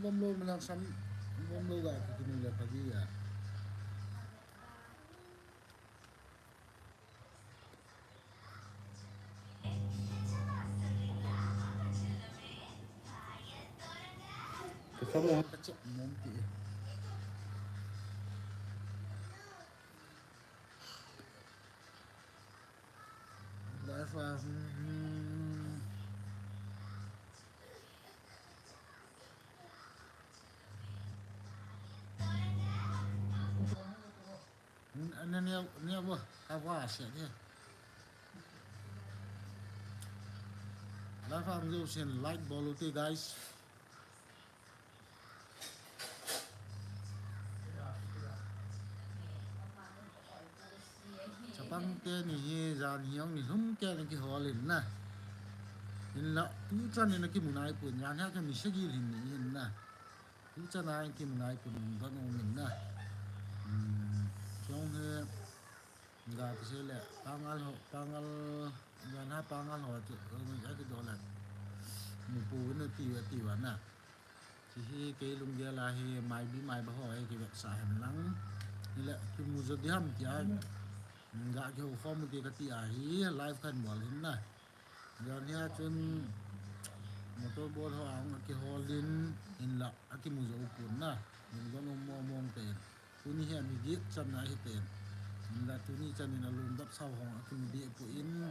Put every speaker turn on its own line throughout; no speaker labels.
bom lo malang sam bom lo ga kini la pagi ya kamu kecil nanti live anh ni apa apa sih dia live am jo sen like bolu te guys chapang te ni jan hiong ni hum ke ni ki holin na in la tu chan ni ki munai pun yan ha ka mi segi lin ni in na tu chan ai ki munai pun ba no min na trong he ga cái xe lẹ pangal yan ha pangal ho mình cái đó là mộtปูnó tì vào nè thì cái lùng kia là he mai bí mai bao hỏi cái việc xài hành lắng như lẹ cái mùa gió đi hầm thì ai gạ cái hồ phong một cái tì hi live khăn bỏ lên nè giờ nha chân một tôi bố họ ông cái hồ lên in lạ cái mùa gió cuốn nè mình có mong tiền tôi như hiện mình biết chân này tiền là tôi như chân là luôn đắp sau họ cái mình địa của in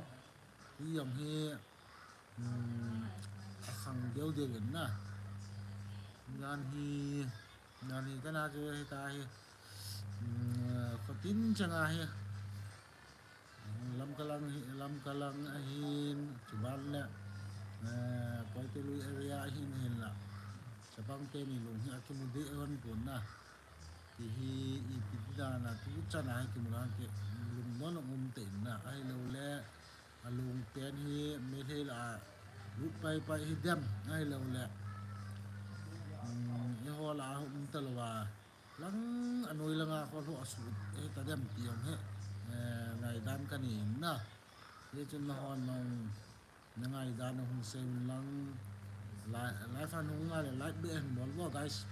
cái dòng he khang đeo gần nè ngàn hi cái nào chơi ta hi có tin chẳng ai lam kalang hin cuban le koi te lui area hin la sabang te ni lung hi akimudi on pun na thì hi ipida na tu chana hi kimulan ke lung non te na ai lo le alung pen hi me he la lu pai hi dem ai lo le ho la talwa lang anoi langa ko ho asu ta dem tiam he ngày đan cái này nè thế cho nó hòn nó ngày đan nó không xem lăng lại phan không ngay là lại bị hình bóng vào guys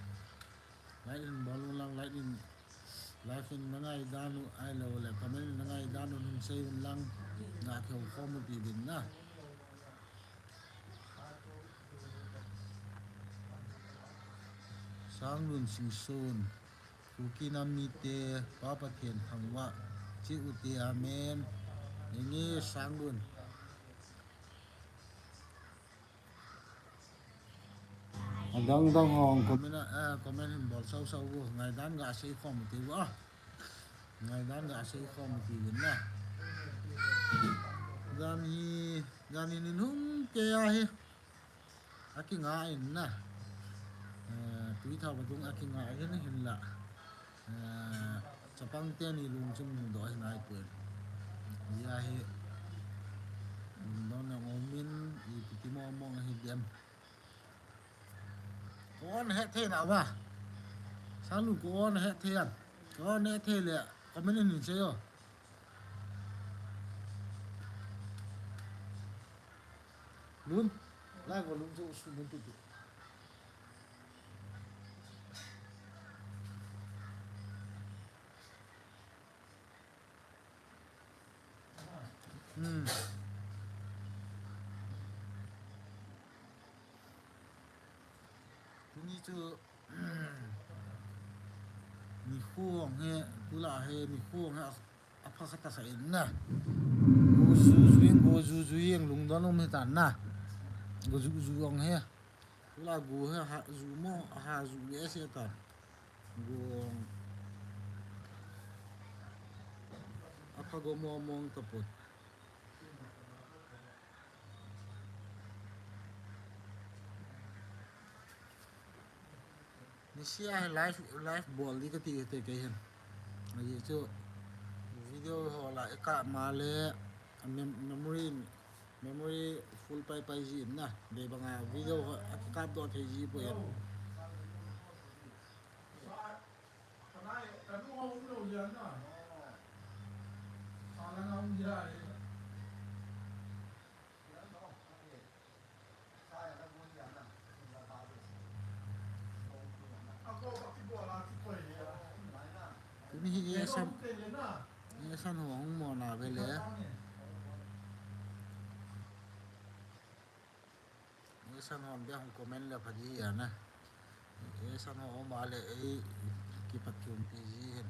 lại hình bóng lăng lại phim nó ngày đan nó ai lâu là comment nó ngày đan nó không xem lăng ngã kiểu không một tí bình nè sáng luôn sinh sôn Kuki namite papa thiền thằng vợ chị uti amen ini sang luôn đang hòn comment hình bỏ sâu vô ngày đán gà xây kho một tí vỡ ngày đán gà xây kho một tí đến nè gani nên hung kê ai aki ngại nè túi thao và cũng aki ngại cái này hình lạ sapang te ni lung chung mung doi nai pun ya he don na ngomin I ti mo hi dem con he thế nào ba sáng lu con he thế à con he thế lẹ có mấy nên chơi rồi luôn lại còn lung chung xuống muốn tụtนี่ชื่อมีคู่ของเฮตุลาเฮมีคู่ของเฮอภัสตาใส่น่ะกูจูเองลุงดอนไม่ตันน่ะกูจูของเฮตุลากูเฮหาจูโมหาจูเอเสตันกูอภักโมมองตะปุดนี่เสียไลฟ์บอลนี่ก็ตีเตะกันเห็นไอ้เจ้าวิดีโอหอละกะมาเลยmemory fullไปจีนนะเดี๋ยวบางวิดีโอกะดอทจีไปเห็น นี่สั้นหัวของหมอหนาไปเลยนี่สั้นหัวเบี้ยของคอมเมนต์เลยพอดีอ่ะนะนี่สั้นหัวมาเลยไอ้กี่ปัจจุบันพีจีเห็น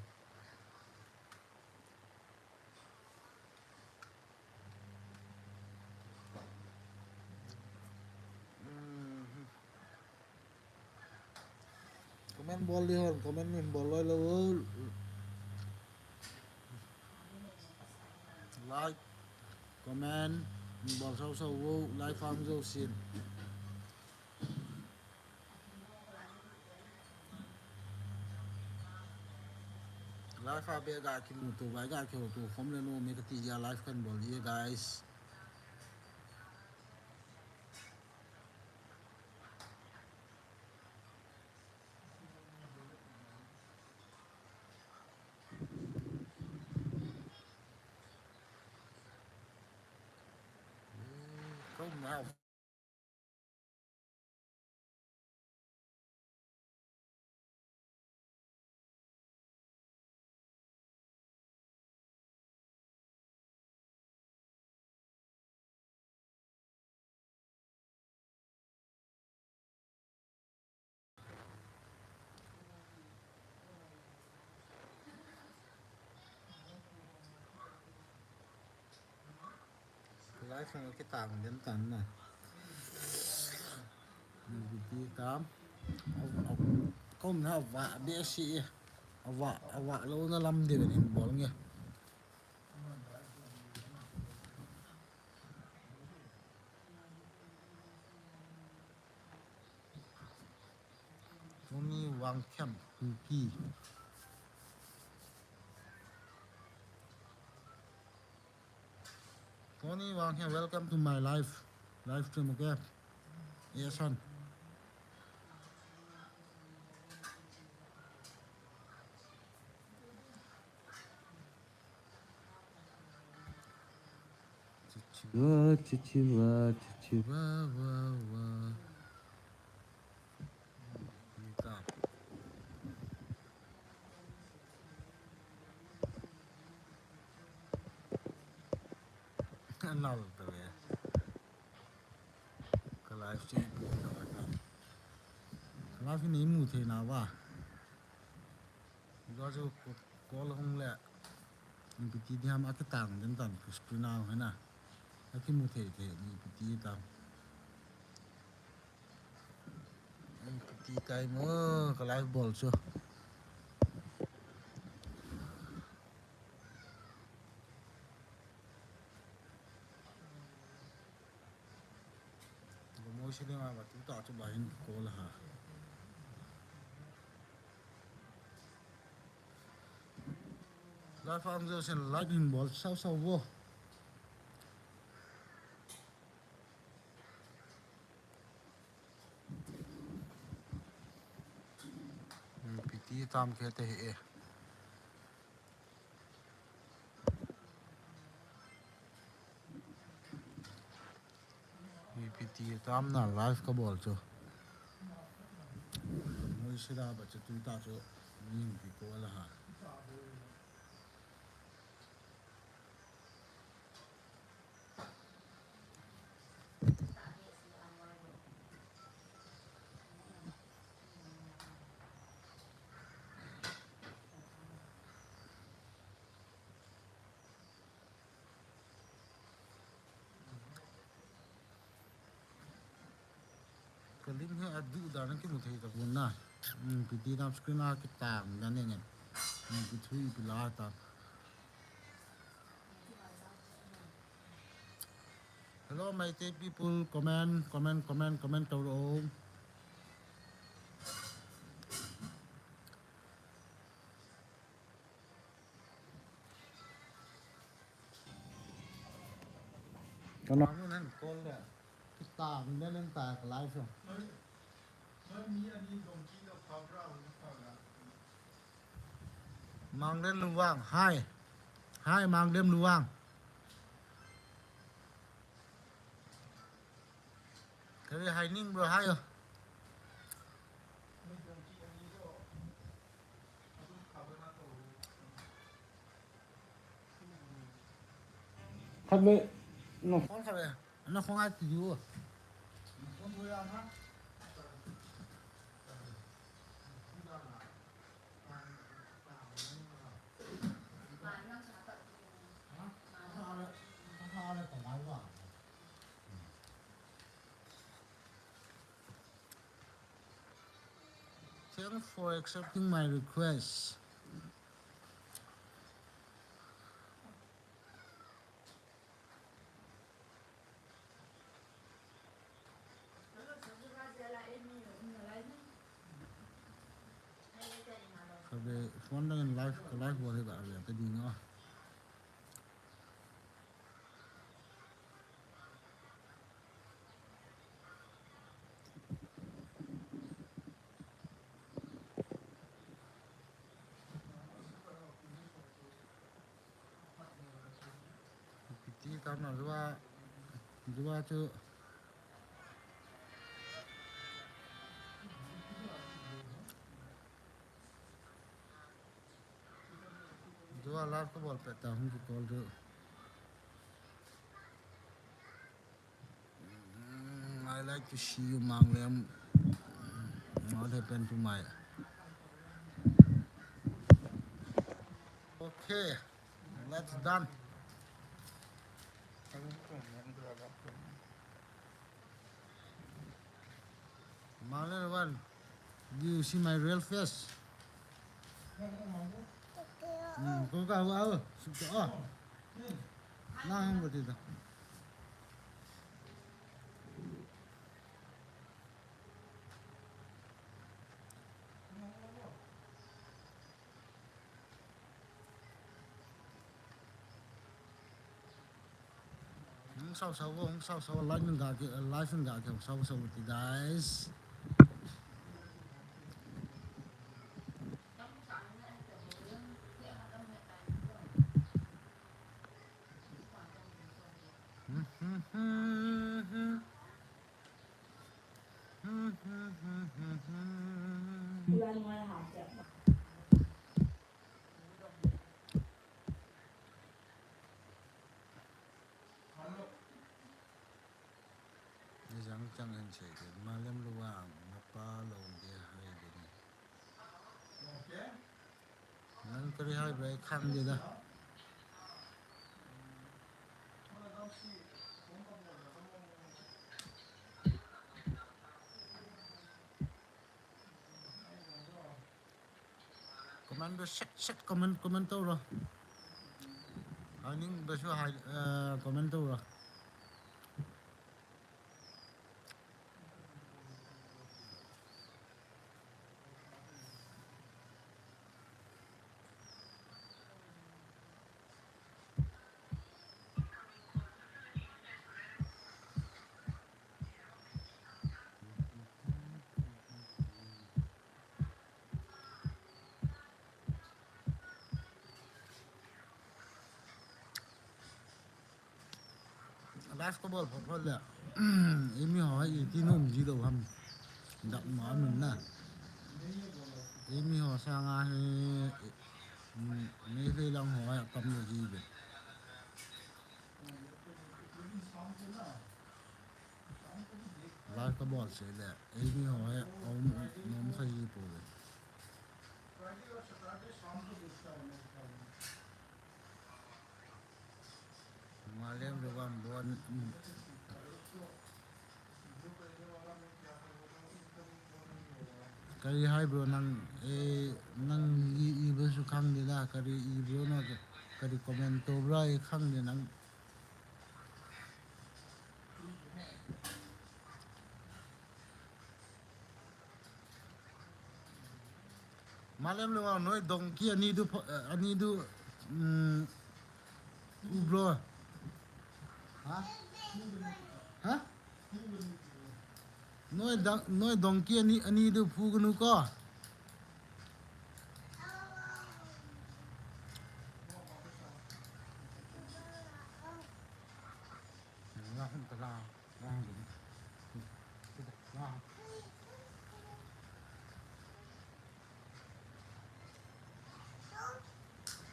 คอมเมนต์บอลเลยฮะคอมเมนต์บอลเลยแล้วไลค์คอมเมนต์บอลเศร้าๆไลค์ฟังเจ้าสินไลฟ์ฟ้าเบียกาคิมุตุไว้กาคิมุตุผมเลยโน้มกติยาไลฟ์กันบอลเย่ guys ก็มา ไลฟ์ของเราต่างเดินตันน่ะมีวิธีการเอาก้มหน้าวะเบียสีเอาวะแล้วน่าลำเดียวนี่บอกเงี้ยตรงนี้วางแคมป์คุกกี้ตรงนี้วางแคมป์ welcome to my live stream โอเคเอชันว้านี่ตามนั่นเราตัวเองก็ไลฟ์สตรีมอยู่นะครับไลฟ์ที่นี้มูเทนาว่าก็จะก็ลงแหละมันเป็นที่ที่ทำอัตต่างกันตันคือสกรีนเอาให้นะแล้วที่มูเทนี่เป็นที่ตามเป็นที่ไกลมั้งก็ไลฟ์บอลชัวก็มองสิเนี่ยมาว่าที่ต่อจะไปเห็นโกลฮะไลฟ์ฟังเจ้าเส้นไลฟ์หินบอลเศร้าๆวัวเป็นที่ตามแค่แต่เอมีพิธีตามน่ะไลฟ์ก็บอลชัวมองสิเนี่ยว่าจะที่ต่อจะยิงที่โกลฮะก็ลิงก์ให้อดีตดานังที่มูเทตะกุนนะพิธีตามสกรีนเอาคิดต่างกันเนี่ยพิธีพิลาตา Hello my people comment ตัวโองก็น้องนั่นก้นเลยคิดตามได้เรื่องตากับไลฟ์ช่วงมังเล่นรู้ว่างให้มังเล่นรู้ว่างเคยให้นิ่งบ่ให้เหรอ Kabe no kon kabe ana kon at yu kon boya na Thanks for accepting my request. Kabe phone dengan live boleh tak ada tadi ngah. Piti karena dua tu dua live ko bol peta hum ki call tu. I like to see you Manglem. What happened to my Okay, let's done. Manglem one, do you see my real face? Kau kau apa? Suka. Nah, yang betul. Sao live enggak sao guys.
Bulan mulai hajat.
Jangan cek malam luang apa long dia hari ini. Nan kari hari baik kan dia dah. Komando set komen tu lah. Ini besok komen tu lah. Live có bol phật là em hỏi gì tí nôm gì đâu hầm đậm mở mình nè em hỏi sang ai mấy cái lòng hỏi cầm được gì vậy live có bol sẽ là em hỏi ông nó phải gì rồi mà lên được làm buồn kari hai bro nang i su khang de la kari i bro na kari comment to bra i khang de nang malem lo noi dong ki ani du u bro ha noi dong ki ani du pu gnu ko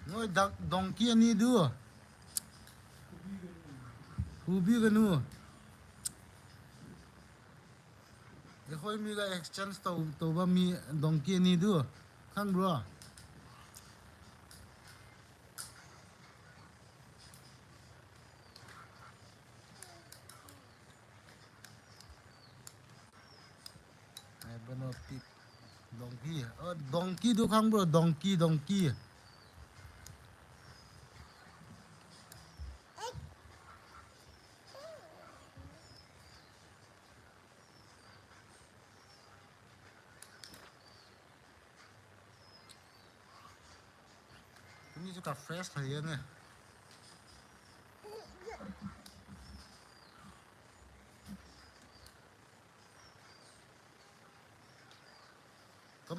noi dong ki ani du pubi ganu khoi mi ga exchange to ba mi donkey ni du khang bro ai bano tip donkey du khang bro donkeyนี่จะกับเฟสอะไรเนี่ย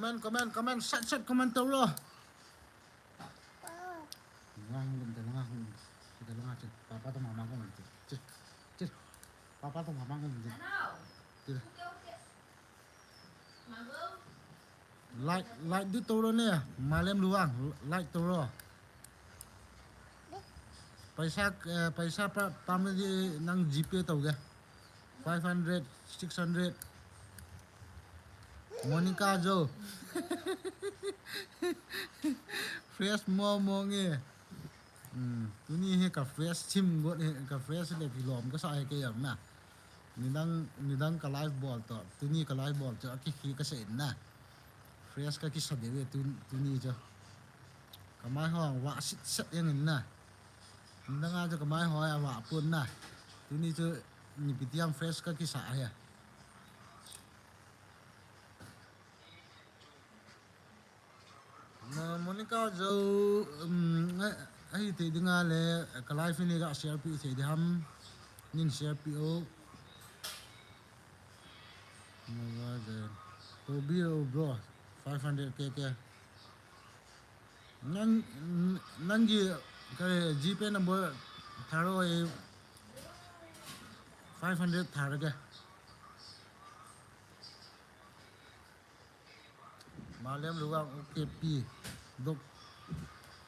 comment set comment tau lo ngang belum ngang kita ngang cik papa tuh mama kau cik papa tuh mama kau cik like di tau lo nih malam luang like tau lo paisa pamit di nang GP tau ga 500 600 Monica Jo fresh mo nghe tu ni he ka fresh chim got he ka fresh le ki lom ka sai ke yam na ni dang ka live ball to tu ni ka live ball cho ki ka se na fresh ka ki sa de tu ni cho ka mai ho wa sit set yang na nang a cho ka mai ho wa pun na tu ni cho ni pitiam fresh ka ki sa ya Monica Jo ai thì đừng ale cái live này đã share pi thì ham nhìn share pi o mà giờ to bill bro 500k nang gì cái GP number tharo 500 tharo cái Malam luang OKP dok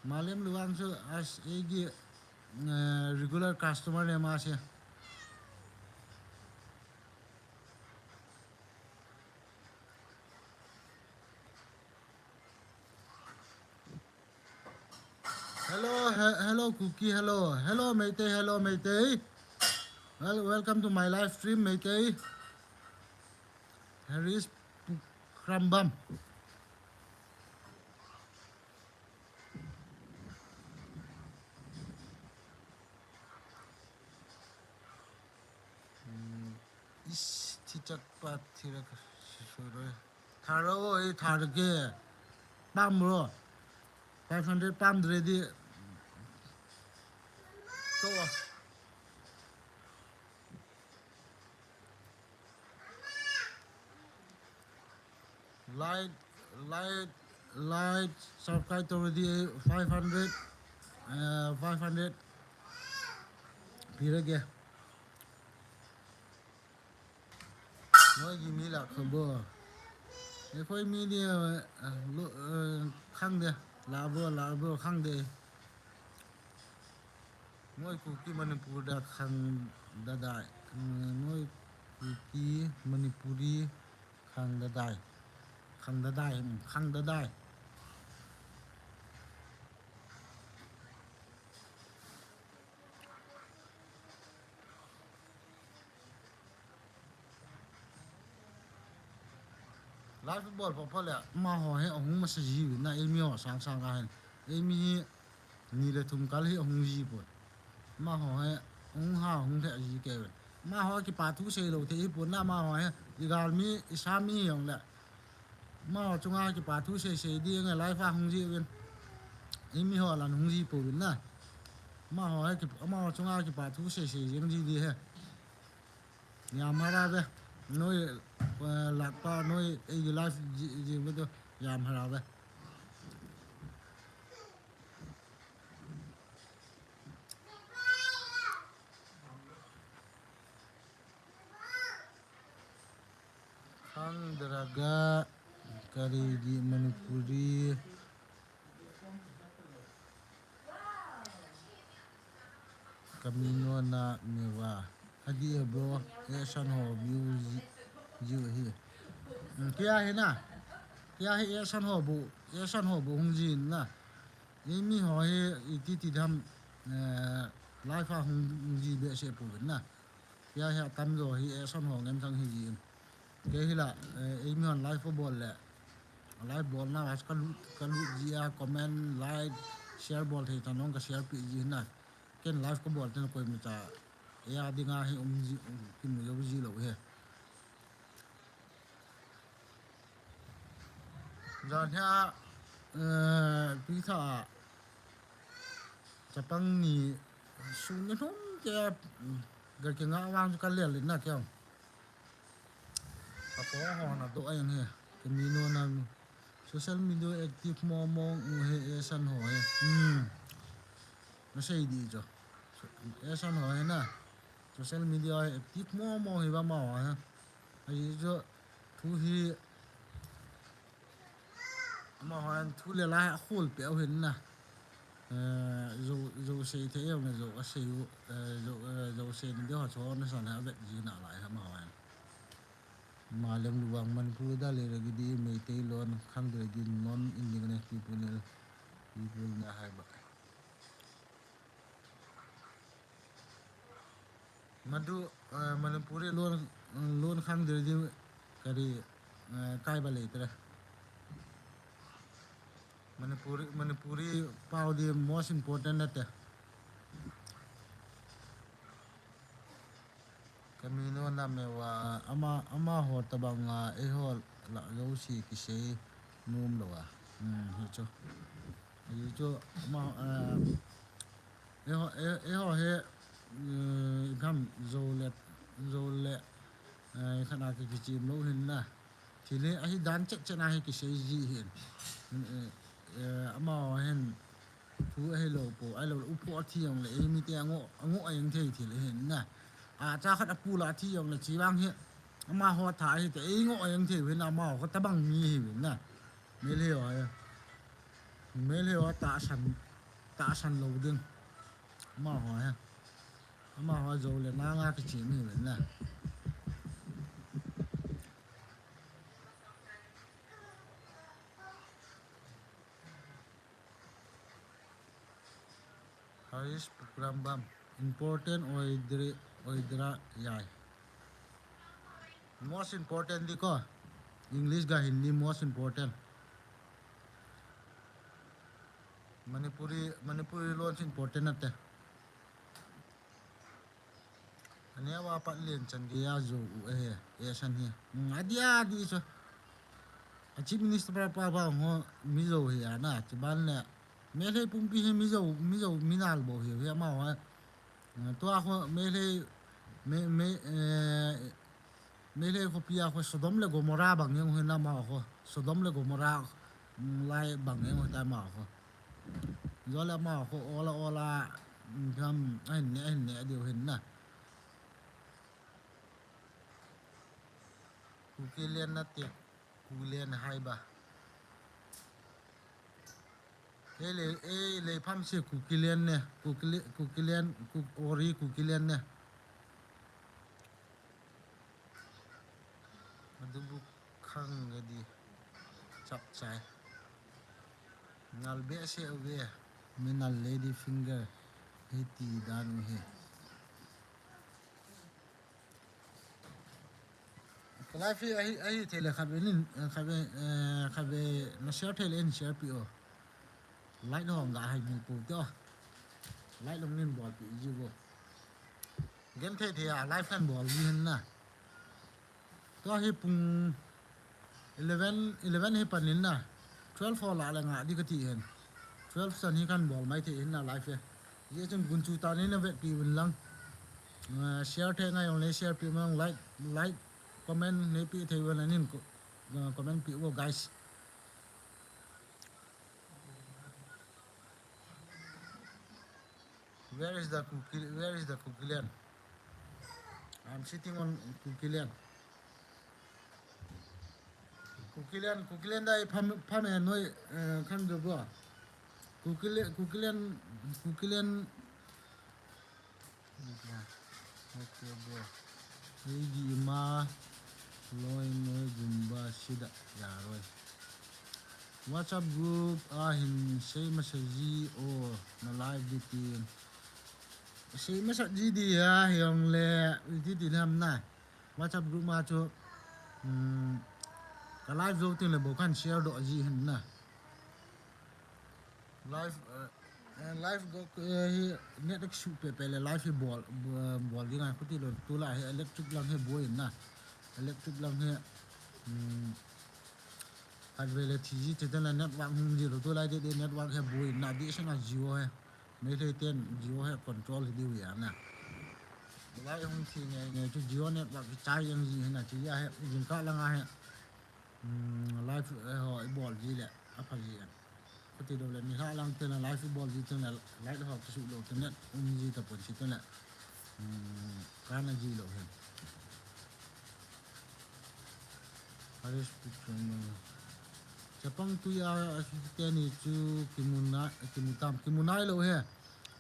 Malam luang so as egi regular customer ne masih hello cookie hello Meitei well welcome to my live stream Meitei Harris Krambam Cicak pat tidak sesuai. Tharo tharge pam bro 500 pam ready to light subscribe already 500 pirage nói gì mi là không bơ nếu phải mi đi khăng đi là bơ khăng đi nói cookie Manipur đã khăng đã đại nói cookie Manipuri khăng đã đại live football papa le ma ho he ong ma ji na emi ho sang ga hen emi ni le thum kal he ong ji po ma ho he ong ha ong the ji ke ma ho ki pa thu se lo the po na ma ho he igal mi isami ong le ma ho chunga ki pa thu se di nge live fa ong ji wen emi ho lan ong ji po na ma ho he ki ma ho chunga ki pa thu se jing ji di he nya ma ra be nói lạc pa nói cái live gì với tôi làm hả vậy Kang Draga kari di Manipuri Camino na mewa hadi bro esan ho view ji hi kia he na kia he esan ho bu hung ji na mi ho he ti dham life a hung ji be se pu na kia he tam zo hi esan ho ngem sang hi ji ke hi la mi on life ball le live ball na as kalu ji a comment like share ball the tanong ka share pi ji na ken live ko bol ten ko mi ta ya dinga hi ji ki mu yo ji lo he jan ha pi tha chapang ni su ni thum ke ga ke nga wang ka le le na kyang pa ko ho na do ai he ke mi no na social media active mo he esan ho he nó xây đi cho esan ho he na social media active mo hi ba ma ha ai jo thu hi mà hoàn thu lệ lại khôn béo hình nè dầu xe thế ông này dầu xe dầu xe đi họ cho nó sản vật gì nào lại hả mà hoàn mà lần luang mình cứ đã lấy cái đi mấy tay luôn khăn được đi non Indian people na hay bạc mà du mình puri luôn khăn được đi cái đi cái bà lấy thế Manipuri pau the most important at Camino na mewa ama ho tabang e ho la lo si ki se num lo hi cho ama e ho he gam zo le khana ki chi lo hin na thì lẽ ai đan chắc na hay ki se ji hin ama hen thu ai lo po ai lo upo thi ông le mi te ngo ai ang thei thi le hen na cha khat apu la thi ông le chi bang he ama ho tha hi te ngo ai ang thei wen ama ho ta bang mi hi wen na me le ho ta san lo ding ama ho ha ama ho zo le na nga ki chi mi wen na Haris Prambam important oidra yai most important di ko English ga Hindi most important Manipuri loan important ate ania wa pat len chan ge ya zo san hi adia di so chief minister pa ho mi zo hi na chiban ne mele pumpi he mi zo minal bo he ma wa to a ho mele ko pia ko sodom le gomora bang yang he na ma ho sodom le gomora lai bang yang ta ma ho zo la ma ho ola gam ai ne dio hin na ku kilian na te ku len hai ba le pham se ku kilian ne ku kilian ku ori ku kilian ne adubu khang ga di chap chai ngal be se ove minal lady finger heti danu he kalafi ai tele khabe na share tele in share pi o light ho nga hai mi pu to light long nin ball pi ji bo game the live fan ball ni na to hi pung 11 hi panin na 12 for la nga di ka ti hen 12 san hi kan ball mai the in na live ye chung gun chu ta ni na ve pi win lang share the ngai on le share pi mang like comment ne pi the wan nin comment pi wo guys Where is the Kukilian? I'm sitting on Kukilian. Kukilian dai phame noi khan do bo. Kukilian ok bro ꯑꯩꯒꯤ ꯏꯃꯥ ꯂꯣꯏ ꯅꯣꯏꯒꯨꯝꯕ ꯁꯤꯗ ꯌꯥꯔꯣꯏ WhatsApp group ahin sei masaji o na live bitin sei masaji dia yang le di di nam na WhatsApp group ma cho ka live zo tin le bo kan share do ji hin na live live go net ek su pe pe le live ball di na ko ti lo tu la electric lang he boy na electric lang he at vele tiji te la network hum di ro to la de network he boy na di sana Jio he me le ten Jio he control di wi na la hum thi nge chu Jio network chai yang ji na chi ya he jin ka la nga he live ho ball ji le apa ji ko ti do le ni ha lang te na live ball ji te na live ho su lo te net ji ta pon si te na ka na ji lo he Paris picture Japang tu ya teni chu kimunai lo he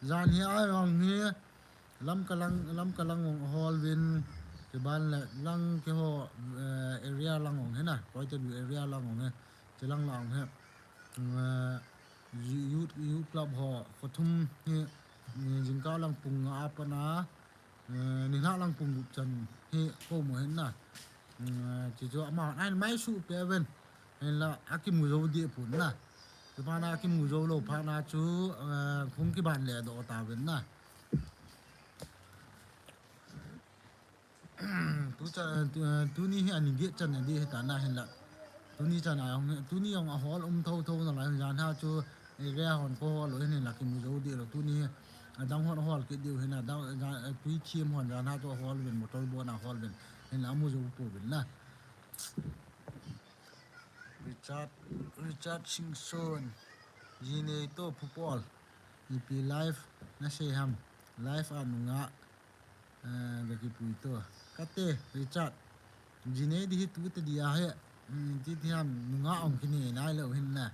zan hi ai ong ni lam kalang hall win ke ban la lang ke ho area lang ong he na koi te area lang ong he che lang he youth club ho khothum ni jingka lang pung apana ni na lang pung chan he ko mo he na chỉ cho mà anh máy sụp pe bên nên là akim mùi dâu địa phun na thì pha na akim mùi dâu lâu pha na chú không cái bàn lẻ độ tàu bên na tu ni anh nghĩ chân này đi hết na hiện là tu ni chân nào tu ni ông họ thâu thâu là lại dàn ha chú ra hòn co lối này là cái mùi dâu địa là tu ni đang họ cái điều này là đang quý chiêm hòn dàn ha cho họ bên một đôi bùa nào họ bên nên là mua dâu bùa bên na Richard Singson Jine to football IP live na seham live anu nga bagi puito kate Richard Jine di tu te dia he ti thiam nga ong kini nai lo hin na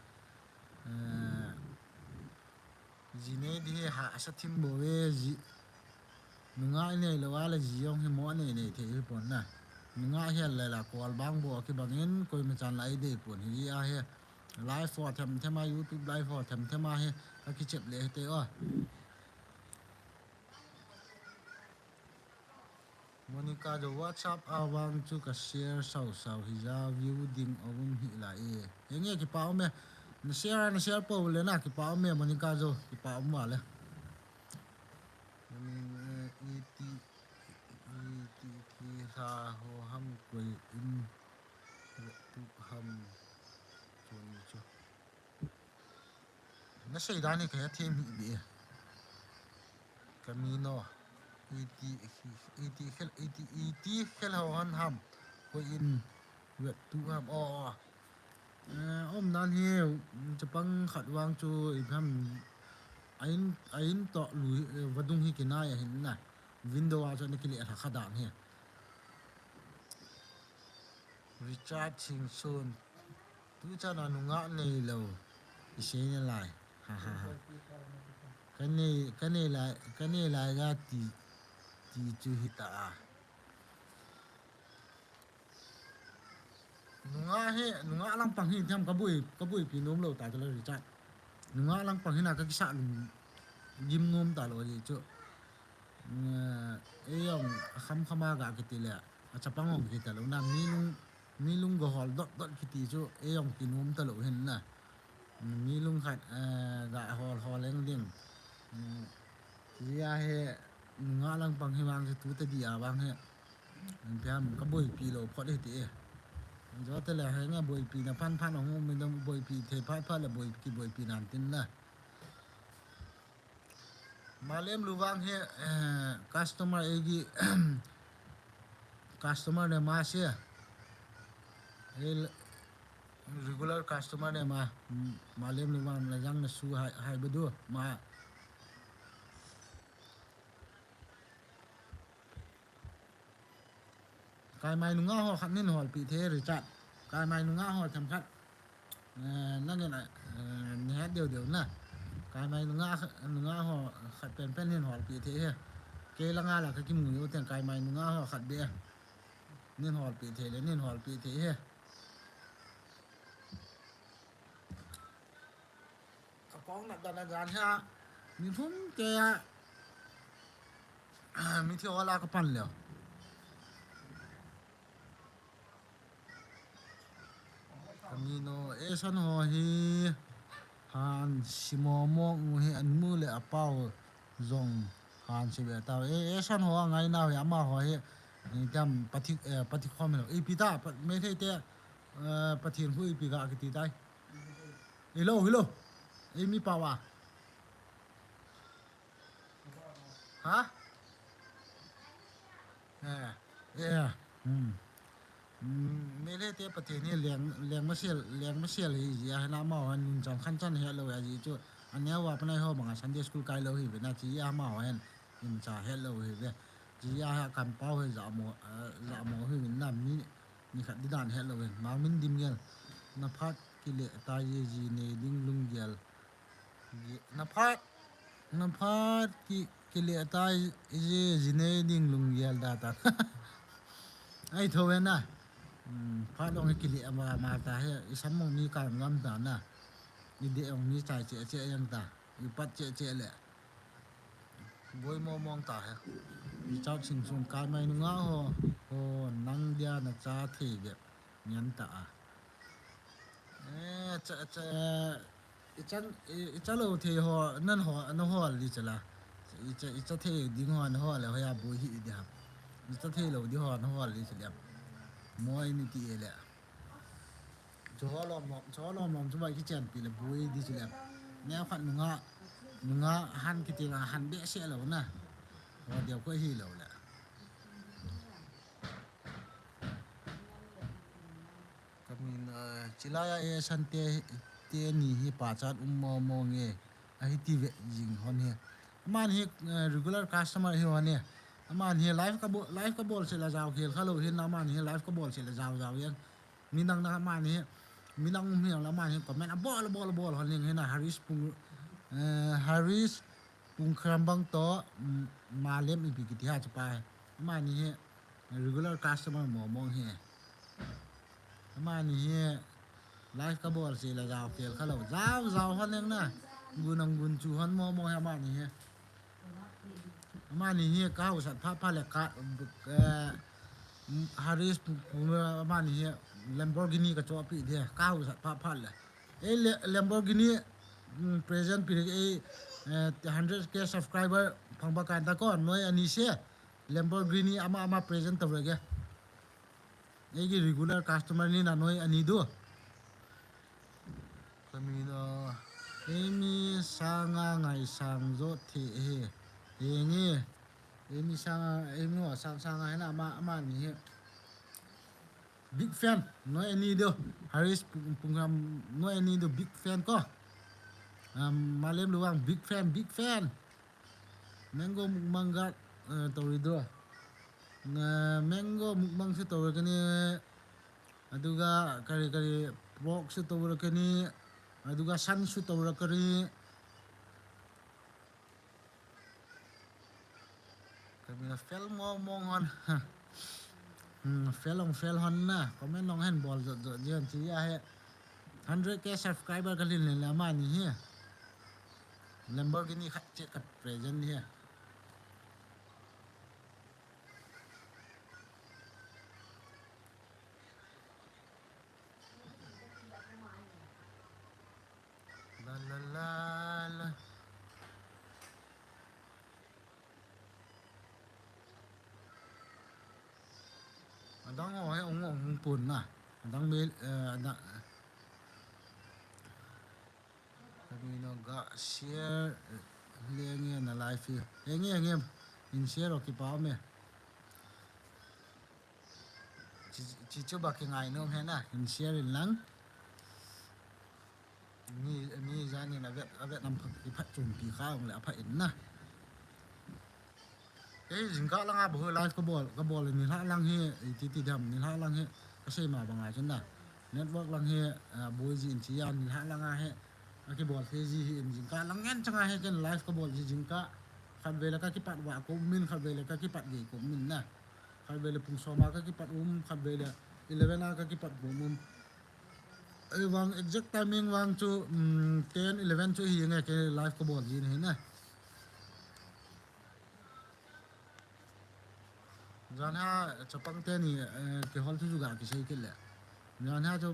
Jine di ha asathim bo we ji nga ne lo wala ji yong he mo ne the pon na nga he la kol bang bo ki bangin koi ma chan lai de pon hi a he live for them thema YouTube live for them thema he ka ki chep le te o Monica the WhatsApp awang chu ka share sau hi ja view ding awum hi la e nge ki pa me na share po le na ki pa me Monica jo ki pa ma le ha ho ham koi in tu ham chon chu na sei da ni ka them hi bi camino khel ho han ham koi in wet tu ham om nan hi chapang khat wang chu i ham ain to lui wadung hi kinai hin na window a chon ki le tha khadan hi Richard Singson tu cha na nu nga nei lo ise ne lai ha cái này lại ra thì chưa hit ta nunga lang pang hin tham kabui pi nom lo ta cho le Richard nunga lang pang hin na ka kisa jim nom ta lo ji chu yong khama ga ki ti le achapang ong ki ta lo na mi lung go hol dot ki ti chu yong ki nom ta lo hin na mi lung khat ga hol leng ding ya he nga lang pang hi wang tu ta dia wang he piam ka boi pi lo phot he ti jo te le he nga boi pi na phan ong mi dong boi pi the pha la boi pi nan tin na malem lu wang he customer egi customer ne ma se regular customer ne ma malem lu wang la jang na su hai bedu ma cái mai nung ngao khát nên hỏi bị thế rồi chặn cái mai nung ngao hỏi thầm khát nó như này nhé điều nè cái mai nung ngao họ khát pen nên hỏi bị thế cái là ngà là cái kim người tiền cái mày ngà họ khát bia nên họ bị thế nên họ bị thế he cái con nạp đàn đàn ha mình phun cái mình thiếu là cái pan liao mình nó san ho hi han simo mo hi an mu le apao zong han se be ta san ho ngai na ya ma ho hi jam pati khom lo e pita me the te pathin hu pi ga ki ti dai hello e mi pa wa hả mấy cái tiệm bát thì liền liền mà xel thì giờ nó mà anh chọn khăn chọn hết rồi gì chứ anh nhớว่าในห้องbằng Sunday school cái lâu thì bên này chỉ mà anh nhìn trả hết lâu thì vậy chỉ cầm bao thì dạ mò thì mình làm như khách đi đàn hết lâu mà mình đi nghe nó phát cái lệ tai gì này đinh lung gel nó phát cái lệ tai gì này đinh lung gel đã ta ai thôi nè phát động cái lệ mà ta hay sắm mong mi cả ngâm ta nè đi để ông mi chạy chạy chạy yang ta đi bắt chạy chạy lệ với mong ta hay đi cháu sinh sống cái mày nó ngã hồ năng dia nó cha thì vậy nhắn ta cha lâu thì họ nó họ đi chả là cha thì đi họ là họ bùi hi đi học cha thì lâu đi họ đi chả là mỗi ní tí lệ cho lom cho vậy cái chuyện bị là bùi đi chả là nếu phận ngã han cái tiền là han bẽ sẽ lâu nè họ đều có hi lâu lệ mình chỉ là san te ni hi pa chat mo nge a hi ti ve jing hon he man hi regular customer hi hon he man hi live ka bol se la jaw khel khalo hi na man hi live ka bol se la jaw yen minang na man hi minang hi la man hi comment a bol hon ling he na Haris pung krambang to malem i bi ti ha cha pa man hi regular customer mo he mà nè live các bộ sẽ là rào kiểu khá là rào hơn em nè gun chu hơn mò hay mà nè cao sát pha là cả Harris mà nè Lamborghini cái chỗ bị thế cao sát pha là Lamborghini present bị 100k subscriber phang ba kan ta kon noi ani se Lamborghini ama present tawre ge cái regular customer ni na noi ani do kami no emi sanga ngai sang zo the he engi emi sanga emi wa sang ngai na ma ni big fan noi ani do Haris pungam noi ani do big fan ko malem luang big fan mango manggat torido na mango mukbang sa tawag kani aduga kari pork sa tawag kani aduga san sa tawag kani kami na fel mo hon fel hon na comment long hen ball zo jen chi ya he 100k subscriber kalin la ma ni he Lamborghini khat che kat present he la đang ngồi ông buồn à đang mê mình nó gạ share lên nghe là live feed nghe in share rồi cái báo mẹ chỉ cho bà cái ngày nữa hết à in share in lắng mi raนี่นะเวทนำที่พัดจุ่มปีข้าวเลยอภัยนะสิงค้าลังอาบุไลฟ์ก็บอลเลยนี่ละลังเฮที่ทำนี่ละลังเฮก็ใช่มาบางไงจนน่ะเน็ตเวิร์กลังเฮบุยจีนชียานนี่ละลังอาเฮก็บอลเฮจีสิงค้าลังเงินจังไงกันไลฟ์ก็บอลสิงค้า ขัดเวลาก็คิดปัดว่ากูมินขัดเวลาก็คิดปัดดีกูมินนะขัดเวลาปุ่งสมาก็คิดปัดขัดเวลา11ก็คิดปัดกูวาง exact timing วางจู10 11จูยังไงke live ko bol jin hai na jan ha chapang te ni ke hol chu ga ki sei ke le jan ha jo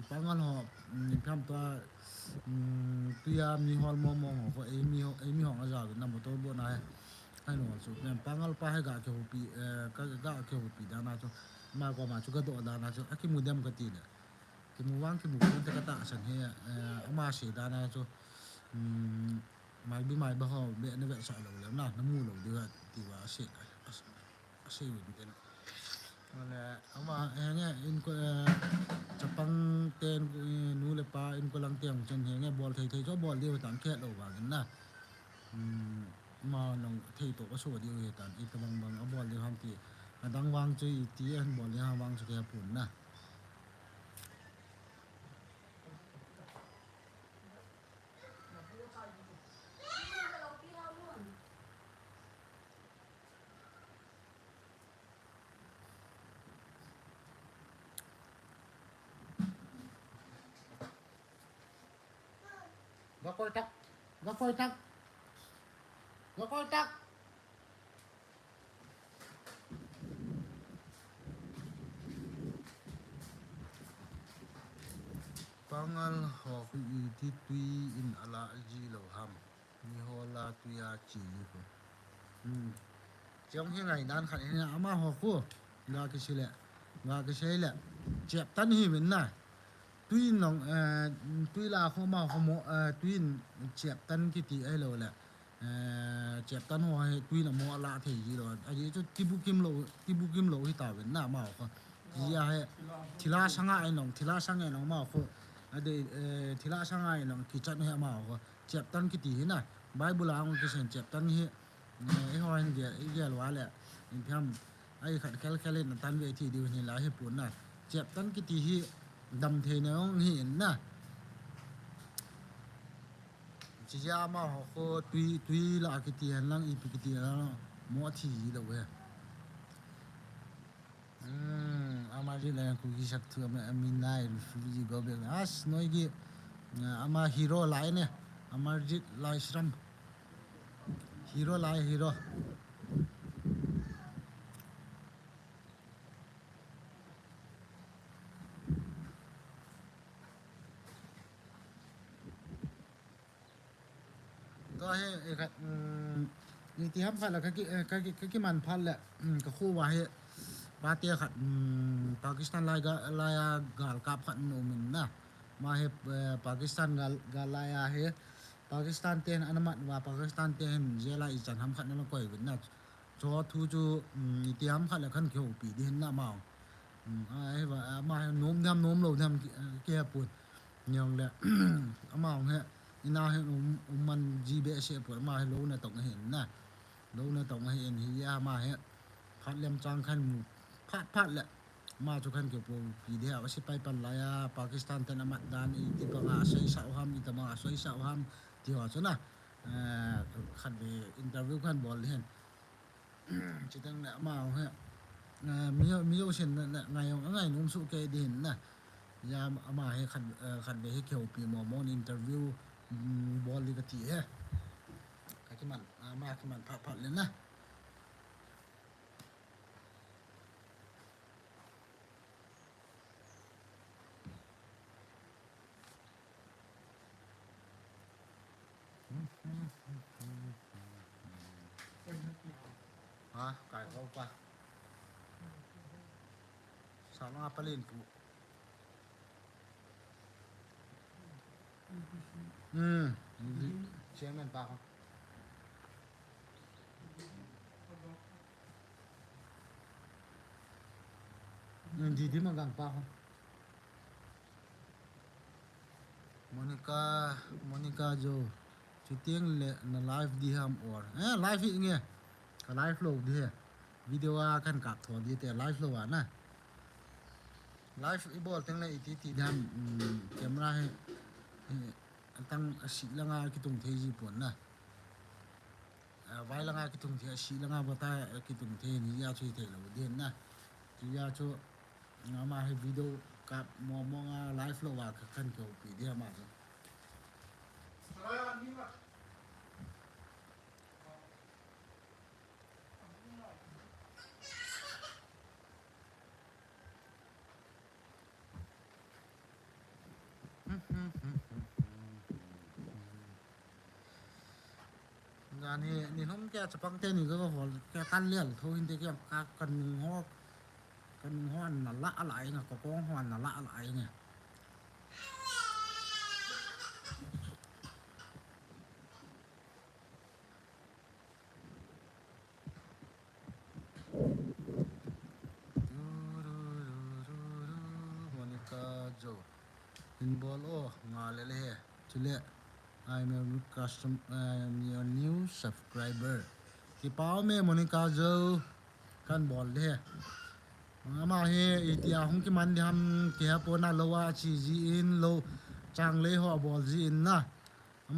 pangal ho pham ta tia mi hol mo mo ko mi ho aja na motor bo na hai no chu pangal pa hai ga ke ho pi ka ga ke ho pi da na chu ma ko ma chu ga do da na chu aki mudem ka ti ne ki mu wang ki mu kan ta ta san he ama se da na chu mai bi mai ba ho be ne be sa lo le na na mu lo de ti wa se wi de na wala ama he in ko chapang ten nu le pa in ko lang tiang chen he bol thei thei cho bol de tan khe lo wa gan na ma nong thei to ko so de he tan i tamang bang a bol de ham ti dang wang chu i ti an bol de ha wang chu ke pun na Gakoi tak pangal ho ku i ti tui in ala ji lo ham ni ho la tu ya chi ko chong hi ngai dan khan ni ama ho ku ga ki sile chep tan hi min na tui nong tui la kho ma kho mo tui chep tan ki ti ai lo la chep tan ho hai tui na mo la thei ji lo a ji chu ti bu kim lo hi ta wen na ma ko ji ya he thila sanga ai nong ma ko ade thila sanga ai nong ki chat he ma ko chep tan ki ti na bible ang ki sen chep tan hi ai ho an ge lo wa le in pham ai khat khel na tan ve thi di ni la he pun na chep tan ki ti hi đầm thì nó hiện na chỉ ra mà họ có tuy là cái tiền lăng ít cái tiền nó mua thì đâu vậy ama đi là cũng ghi sắc thưa mà mình này gì có việc as nói gì ama hero lại nè ama jit lại sram heroก็ให้นี่ที่ฮับฟันแล้วก็มันพันแหละก็คู่ว่าให้ปาเตียขัดปากีสถานลายกาลกับขัดโนมินนะมาให้ปากีสถานกาลายให้ปากีสถานเตียนอันนั้นว่าปากีสถานเตียนเจลาอิจันทำขัดนั่นก็อีกนะจอทูจูนี่ที่ฮับขัดแล้วขันเขียวปีดีเห็นหน้าเมาไอ้ว่ามาโน้มเราทำเกี่ยปุ่นยังแหละเมาเฮ้นี่น่าให้มันจีเบสเชปมาให้รู้นะตกเห็นนะรู้นะตกเห็นฮิยามาให้พัดเลี้ยมจังขันพัดแหละมาจุกันเกี่ยวกับปีเดียวว่าสิไปปันลายปากีสถานแต่นมัดดานอีที่ปังอาศัยสาวห้ามอีตมาอาศัยสาวห้ามที่หัวชนะขันไปอินเตอร์วิวขันบอลเห็นจิตตั้งเนี่ยมาให้มีโอเชียนเนี่ยไงนุ่มสุเกดินนะยามาให้ขันไปให้เกี่ยวปีมอนอินเตอร์วิวบอลลีกตีฮะที่มันมาที่มันพัดเลยนะไก่เข้าปะสาวน้าปลินปูเชียงมันปะครับดีมันกังปะครับโมนิก้าโจชุดเตียงเล่นไลฟ์ดีฮัมออร์ไลฟ์อีกเงี้ยก็ไลฟ์โหลดดีฮะวิดีโอกันกับถอดดีแต่ไลฟ์โหลดนะไลฟ์อีบอลตั้งเลยที่ทำแคมราให้ตั้งสิลงาคิดตรงเทจีปนนะ ไว้ละงากิตุงเทียชีละงาบตากิตุงเทนี่ยาช่วยเทเราเด่นนะที่ยาช่วยมาให้วิดีโอกับมองไลฟ์เราว่าขั้นเกี่ยวปีเดียวมาสิงานนี้นี่น้องแกจะฟังเต้นนี่ก็พอแกตั้นเลี้ยงโทรอินเตอร์แกกันห้อกันห้อนนั่นละอะไรนะก็ก้องห้อนนั่นละอะไรเนี่ยโมนิกาโจอินบอลโองาเลเล่ชุเล่ I'm a new I'm your new subscriber ที่ป้าแม่โมนิกาโจกันบอลเล่มาเฮอีที่อาหงที่มันทำที่ฮะปนน่ะว่าชีจีอินโลจังเลยหัวบอลจีอินนะ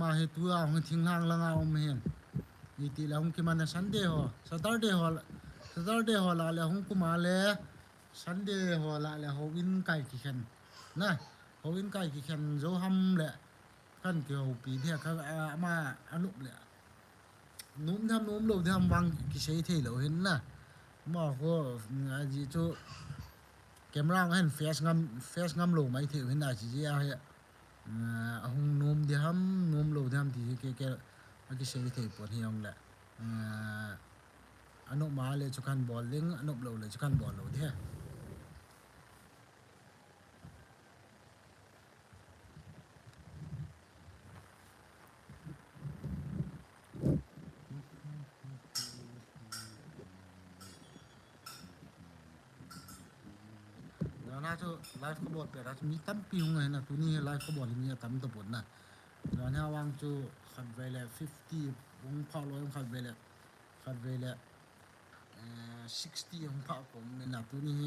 มาเฮตัวอาหงทิ้งห่างละงาอมเห็นอีที่ละหงที่มันซันเดย์หัวSaturdayหัวละเลยหงกุมาเลย Sundayหัวละเลยหัววินไก่กี่ขันนะหัววินไก่กี่ขันโจฮัมเลยกันเกี่ยวปีเดียวเขามาอนุเลยนุ่มทำนุ่มโลทำวังกี่ใช้เที่ยวเห็นนะมาก็จีจูแกมร่างเห็นเฟสงำโลไม่เที่ยวเห็นได้จีจีอะไรหงนุ่มเดียมนุ่มโลทำที่แกกี่ใช้เที่ยวปวดเหี่ยวแหละอนุมาเลยจุกันบอลลิงอนุโลเลยจุกันบอลโลเดียน่าจะไลฟ์ขบวนเปิดอาจจะมีตั้มปีงไงนะตัวนี้ไลฟ์ขบวนมีตั้มตะบนนะแล้วเนี่ยวางจูขัดไปแล้ว50วงพอร้อยวงขัดไปแล้ว60วงพอผมเนี่ยนะตัวนี้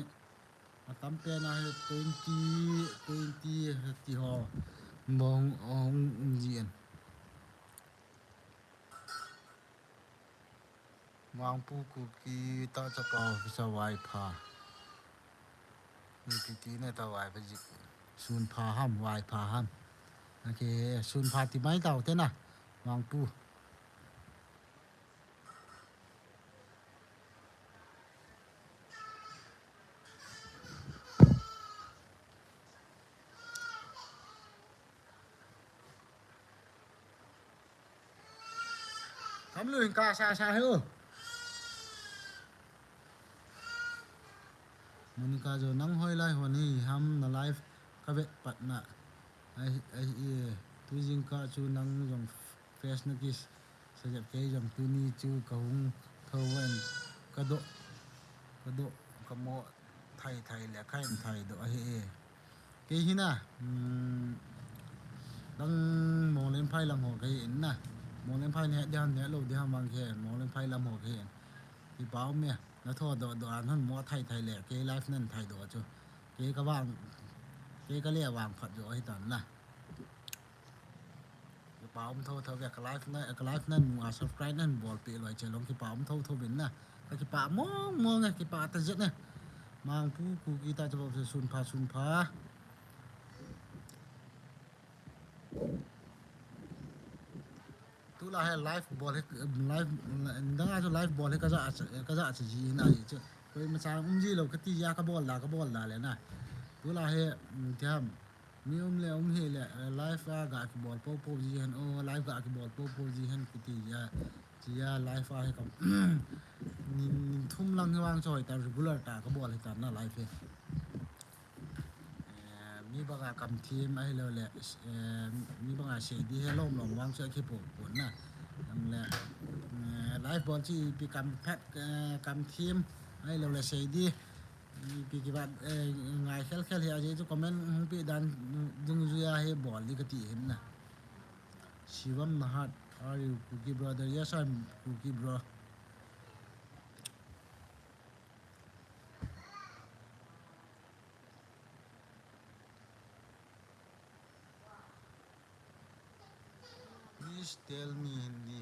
ตั้มเป็นอะไร20ที่หอมองจีนวางปูกุกีตาจะเป่าพิศวายพานี่ปีเนี่ยตาวายไปจิซูนพาห้ามวายพาห้ามโอเคซูนพาที่ไม่เต่าเต้นนะวางปูทำเลยกาชาเฮ้อมันก็จะนั่งห้อยไล่หัวนี้ทำในไลฟ์ก็เวปัดนะไอ้ตัวจริงก็จูนั่งจงเฟสนักกิสเสียบใจจงตัวนี้จูกงเทวันกระโดกระโมไทยแหละไข่ไทยdoไอ้เกี่ยนะดังมองเล่นไพ่ลำหัวเกี่ยนะมองเล่นไพ่เนี่ยเดี๋ยวเนี่ยเราเดี๋ยวบางแค่มองเล่นไพ่ลำหัวเกี่ยที่เป้าเมียแล้วทอดอ่านท่านมัวไทยแหละเกี่ยไลฟ์นั่นไทยจ้ะเกี่ยก็ว่างเกี่ยก็เรียกว่างผัดอยู่ให้ตันนะที่เป้ามันโทรแบบไลฟ์นั่นsubscribe นั่นบอลปีลอยเจลงที่เป้ามันโทรบินนะก็ที่เป้ามองไงที่เป้าตัดเจ็ดเนี่ยมังผู้กูกีตาจะบอกสุนพาตุลาให้ไลฟ์บอลให้ไลฟ์ดังนั้นจะไลฟ์บอลให้ก็จะอาจจะยีน่าจะเคยมาสร้างจีเราก็ตียาก็บอลลาเลยนะตุลาให้ที่ทำมีเลยเฮเลยไลฟ์กากบอลโป๊จีฮันโอไลฟ์กากบอลโป๊จีฮันกุตียาไลฟ์ให้กับนินทุ่มลังให้วางจอยแต่ regular ตาก็บอลให้ตามน่าไลฟ์มีบางกรรมทีมให้เราแหละมีบางเสียดีให้ล้มหลงวางเชือกขี้ผลนะนั่นแหละไลฟ์บอลที่ปีกรรมแพทกรรมทีมให้เราแหละเสียดีปีกี่บาทไงแค่เฮียจะคอมเมนต์ปีดันดึงจุยให้บอลลิกตีเห็นนะชีวมนาฮัด Are you Cookie brother? Yes, I'm Cookie bro. Please tell me Hindi.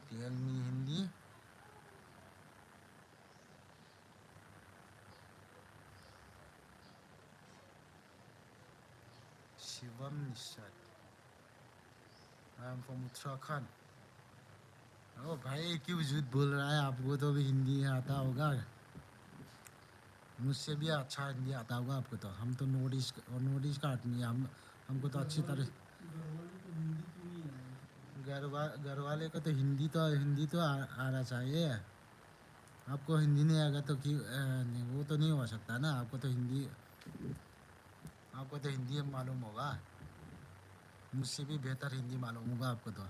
tell me Hindi. Shivam Nishad. I am from Uttarakhand. ओ भाई क्यों झूठ बोल रहा है? आपको तो भी हिंदी आता होगा, मुझसे भी अच्छा हिंदी आता होगा आपको तो। हम तो नोटिस का आदमी है, हमको तो अच्छी तरह। घर वाले को तो हिंदी तो आना चाहिए। आपको हिंदी नहीं आएगा तो क्यों नहीं, वो तो नहीं हो सकता ना। आपको तो हिंदी मालूम होगा, मुझसे भी बेहतर हिंदी मालूम होगा आपको तो।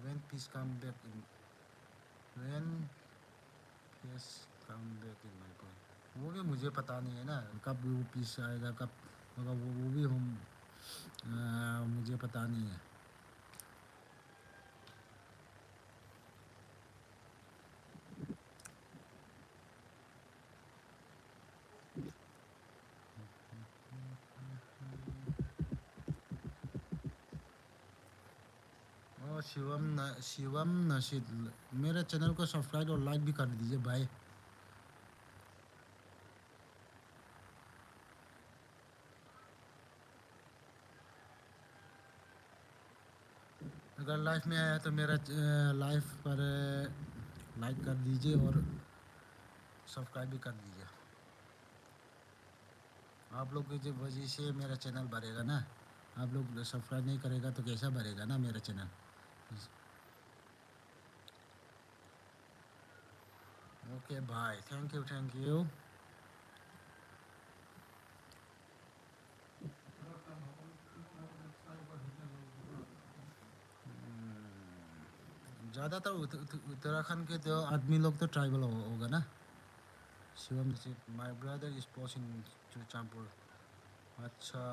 When peace come back in when peace come back in my boy, वो भी मुझे पता नहीं है ना, कब वो पीस आएगा, कब होगा, वो भी मुझे पता नहीं है। और शिवम नशीद, मेरे चैनल को सब्सक्राइब और लाइक भी कर दीजिए भाई। अगर लाइफ में आया तो मेरा लाइफ पर लाइक कर दीजिए और सब्सक्राइब भी कर दीजिए। आप लोग की वजह से मेरा चैनल बढ़ेगा ना। आप लोग सब्सक्राइब नहीं करेगा तो कैसा बढ़ेगा ना मेरा चैनल। ओके भाई, थैंक यू। ज़्यादातर उत्तराखंड के तो आदमी लोग तो ट्राइबल होगा ना। Shivam my brother is post इन चुरचांदपुर। अच्छा,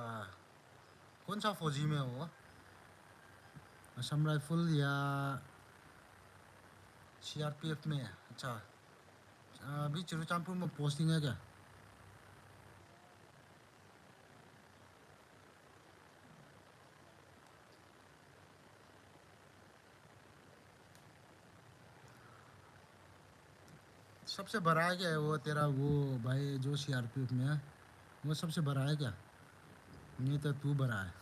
कौन सा फौजी में हो? असम राइफल या सीआरपीएफ में? अच्छा, अभी चुरचांदपुर में पोस्टिंग है क्या? सबसे बड़ा है क्या वो तेरा वो भाई जो सीआरपीएफ में है, वो सबसे बड़ा है क्या? नहीं तो तू बड़ा है।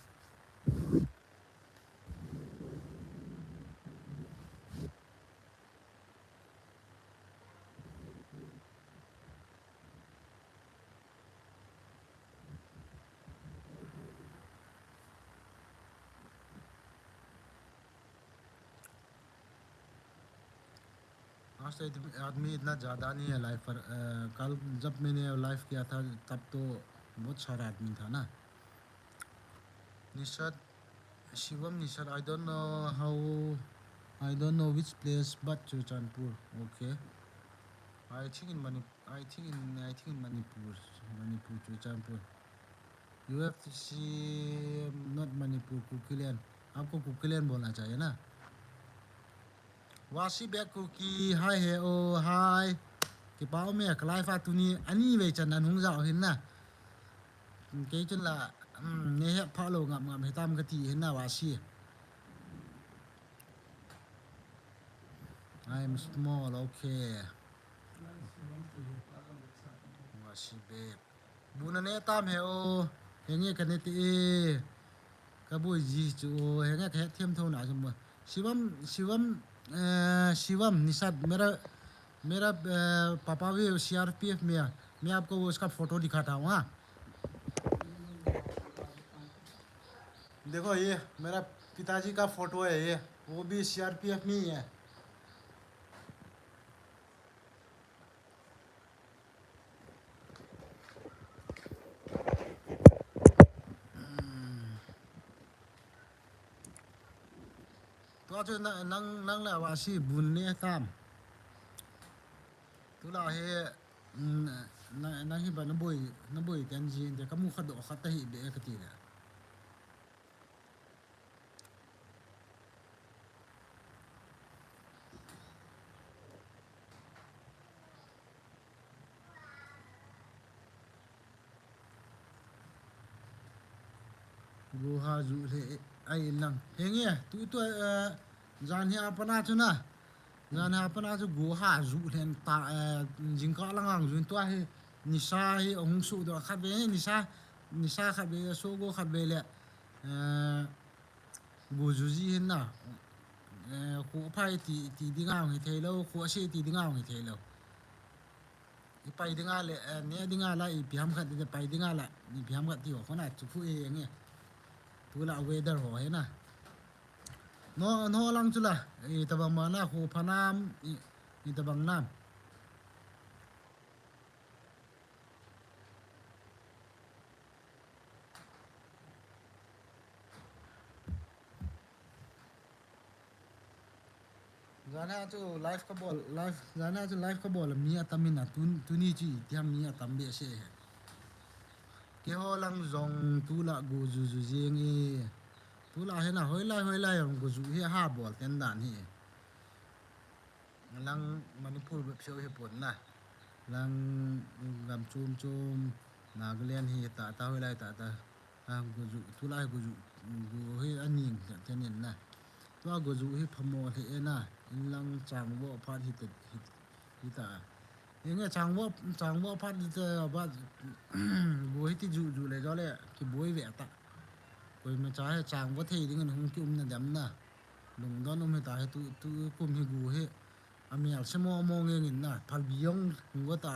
आज तो आदमी इतना ज़्यादा नहीं है लाइफ पर। कल जब मैंने लाइव किया था तब तो बहुत सारा आदमी था ना। निशद, Shivam निशद, I don't know which place but Churchandpur. Okay. I think in Manipur, Churchandpur. You have to see not Manipur, Kukilan. आपको कुकिलियन बोलना चाहिए ना। वासी बैक कुकी हाय है ओ हाय कि पाओ में क्लाइ फातुनी अनि वे चनन हुंग जाओ हिन्ना के चुनला ने हे follow ngam hetam gati hinna wasi. I am small, okay. Wasi babe buna ne tam he o henge kaneti kabui ji chu henge ke them thon na jum Shivam Nishad, मेरा पापा भी सीआरपीएफ में है। मैं आपको उसका फ़ोटो दिखाता हूँ। हाँ देखो, ये मेरा पिताजी का फ़ोटो है, ये वो भी सीआरपीएफ में ही है। तो आज नंग ला वासी बुनने काम तो ला है नहीं बन बोई तेंजी दे कमु खद खत ही बे कती है। गुहा जुले ai lang hengi tu tu jan hi apana chuna jan ha apana chu go ha zu len ta jingka langang zun to hi nisa hi ong su do kha be nisa kha be so go kha be le go zu ji hin na khu phai ti di ngang hi thelo khu se ti di ngang hi thelo i pai di nga le ne di nga la i piam kha de pai di nga la ni piam kha ti ho khona chu phu e nge tu la weather ho he na no lang chu la i tabang ma na khu phanam i tabang nam Gana chu live ka bol live gana chu live ka bol mi atamina tu ni chi tiam mi atam be se ke ho lang zong tu la gu zu zu jeng e tu la he na hoi lai gu zu he ha bol ten dan hi lang manipur be pyo he pon na lang gam chum nagaland hi ta hoi lai ta gu zu tu la gu zu gu he aning ten na to gu zu hi phamo he na in lang chang wo phat hi ta nghe chang wo phat hi ta ba boi ti ju le jo le ki boi ve ta koi ma cha he chang wo thei ding hung ki na dam na lung don me ta he tu kum hi gu he ami al se mo nge ngin na phal biong ngo ta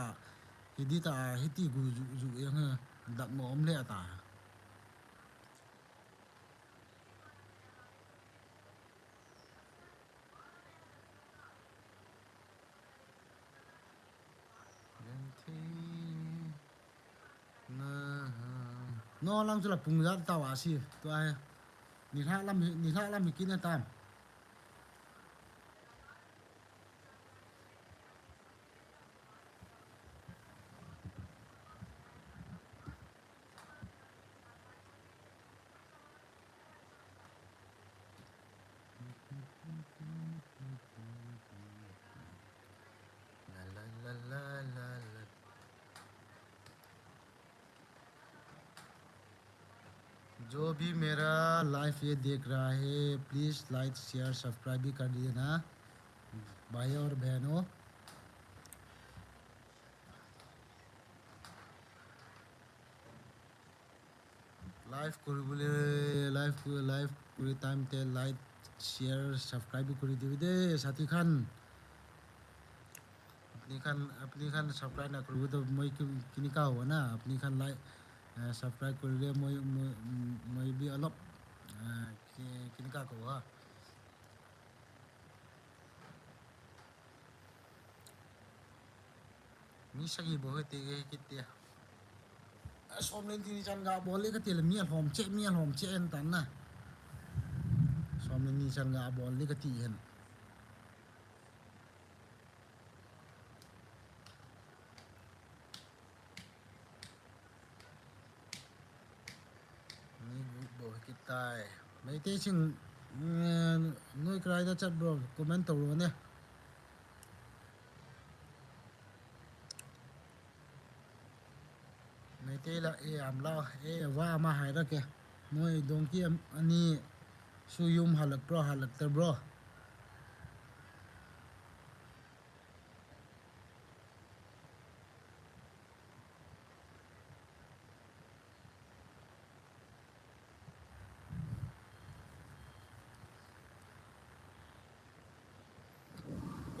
hi di ta hi ti gu ju yang ha dak mo om le ta no lang chu la pung za ta wa si to ai ni tha lam ki na tam la जो भी मेरा life ये देख रहा है please like share subscribe भी कर दिए ना भाई और बहनों लाइफ लाइफ पूरे टाइम ते लाइक शेयर सब्सक्राइब भी कर दिए दे साथी खान अपनी खान सब्सक्राइब ना करो तो मैं किनी का हुआ ना अपनी खान लाइक सब्सक्राइब कर दिए मैं भी अलग किनी का हुआ मी सगी बहुत कितने सोम लेन तीन चंगा बोले का तेल मियाँ होम चे एन तना सोम लेन तीन चंगा बोले का तीनนี่บอกกิตายไม่เตชิงน้อยใครจะจัดบล็อกคอมเมนต์ตัวเนี่ยไม่เตละอัมลาว่ามาหายแล้วแกน้อยดงกี้อันนี้สุยุมหัลักเตอร์บล็อก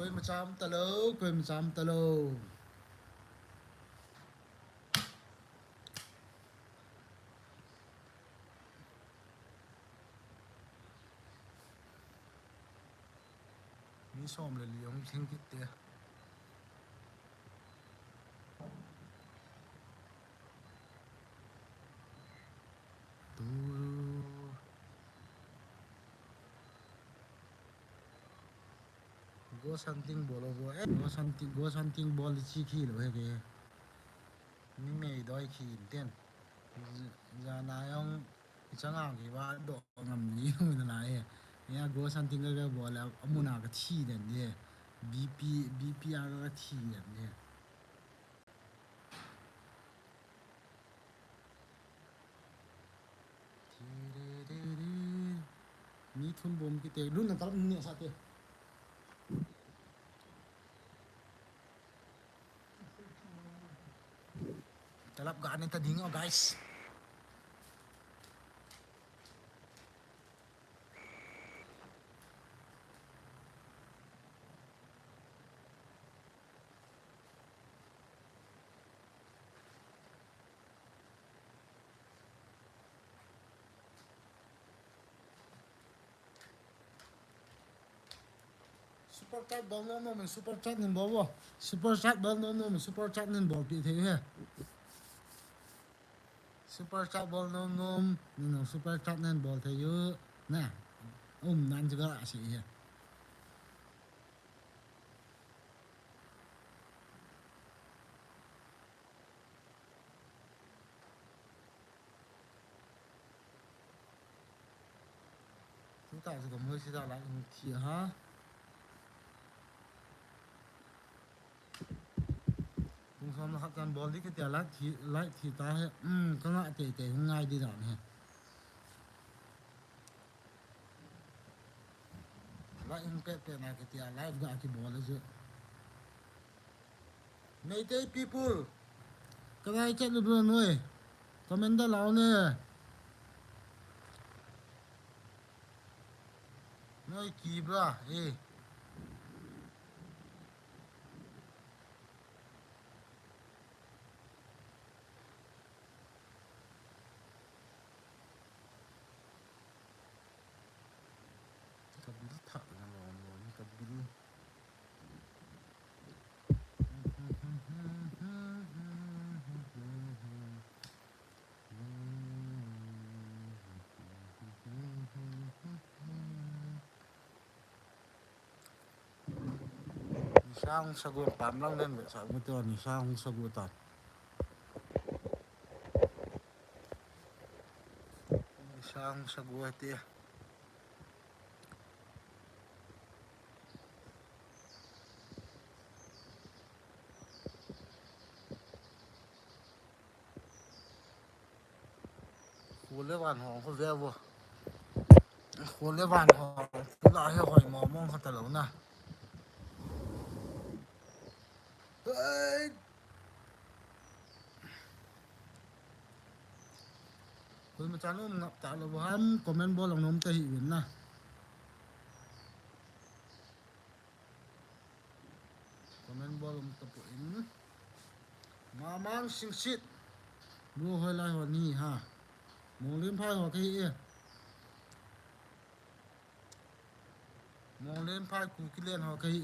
คุยมาจามตะโลนี่ส้มเลยเลี้ยงทิ้งกิตเตะตูgo something bolo go something bol chi khi lo he ke mi me doi khi ten ja na yong changang ki wa do ngam ni na na ye ya go something ga bol amuna ka thi den ye bp ga thi den ye มีทุนบมกิเตรุ่นนั้นตลบเนี่ยสัตย์ตลบการนี่tadi nggak guys super chat ball no mình super chat nên ball vô super chat ball no mình super chat nên ball bị thế ha super chat ball no mình super chat nên ball thế chứ nè nan juga lah sih ya chúng ta sẽ có mới sẽ lại thì ha cũng xong là kan ball đi cái tiền lại thì ta hay có ngại tệ không ngay đi đoạn này lại cái này cái tiền lại ngại cái ball đấy chứ Native people cái này chết được rồi nuôi comment đã lâu nè nuôi kỳ bra kabili thak na lo kabili sang sagur pam lang lên vậy sao cái ni sang sagur tan sang sagur tia khu lê van hong khu ve vô khu lê van hong cứ lại hỏi mong họ ta lâu naคุณมาจานนู้นจ่าเราบ้านคอมเมนต์บอลลงน้ำจะหิวนะคอมเมนต์บอลลงตะปุ่นมามังสิงสิทธิ์ดูให้ไล่หัวนี้ฮะมองเลี้ยงไพ่หัวที่มองเลี้ยงไพ่กูกิเลนหัวที่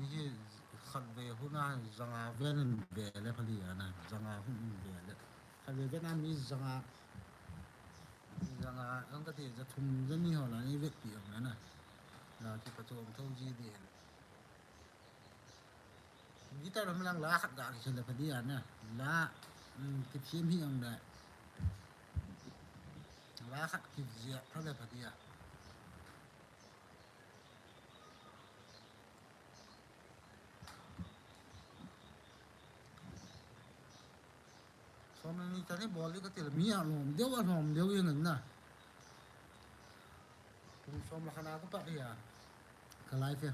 นี่ขัดเวหุ่นน่ะจังอาเวนเบลเลยพอดีนะจังอาหุ่นเบลเลยขัดเวเวียดนามมีจังอาอันก็ที่จะทุ่มจะมีหัวละนี่เวทเปียกนั่นน่ะเราที่ประตูท่องจีเดียนนี่แต่เราไม่ลังล้าขัดกากิเฉลยพอดีนะล้ากิทีมที่ยังได้ล้าขัดกิเจียเท่าไรพอดีตอนนี้ตอนนี้บอลลี่ก็ติดมีอารมณ์เดี๋ยวอารมณ์เดี๋ยวอย่างนั้นนะคุณชมราคาก็ปะเดียกระไรเฟีย